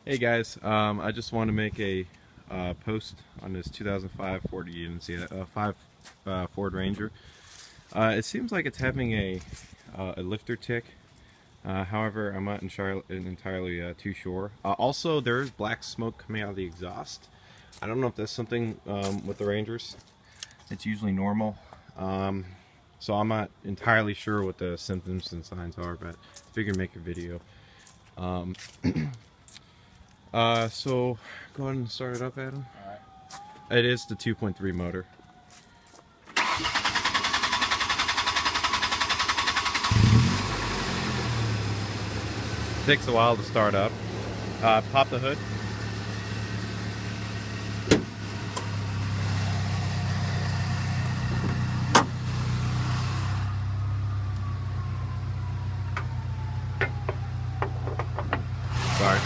Hey guys, I just want to make a post on this 2005 Ford. You didn't see that 5 Ford Ranger. It seems like it's having a lifter tick. However, I'm not entirely too sure. Also, there is black smoke coming out of the exhaust. I don't know if that's something with the Rangers. It's usually normal. So I'm not entirely sure what the symptoms and signs are, but I figured make a video. So go ahead and start it up, Adam. Alright. It is the 2.3 motor. Takes a while to start up. Pop the hood. Sorry.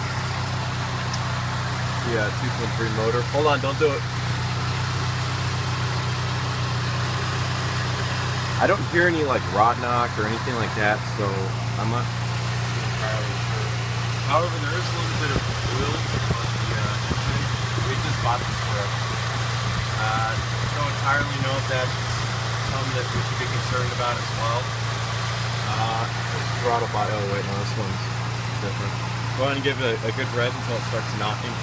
Yeah, 2.3 motor. Hold on, don't do it. I don't hear any like rod knock or anything like that, so I'm not entirely sure. However, there is a little bit of oil on the engine. We just bought this forever. Don't entirely know if that's something that we should be concerned about as well. Throttle body. Oh wait, no, this one's different. Go ahead and give it a good rev until it starts knocking.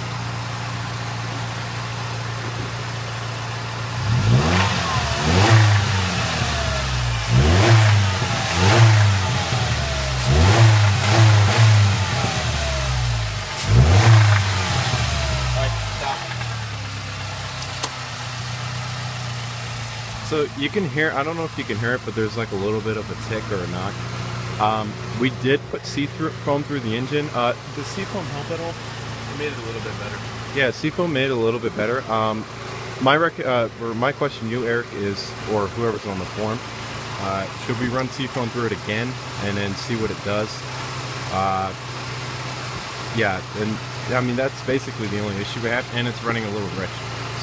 So you can hear, I don't know if you can hear it, but there's like a little bit of a tick or a knock. We did put seafoam through the engine. Does seafoam help at all? It made it a little bit better. Yeah, seafoam made it a little bit better. My question to you, Eric, is, or whoever's on the form, should we run seafoam through it again and then see what it does? Yeah, and I mean that's basically the only issue we have, and it's running a little rich.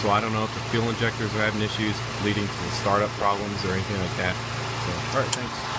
So I don't know if the fuel injectors are having issues leading to startup problems or anything like that. So, all right, thanks.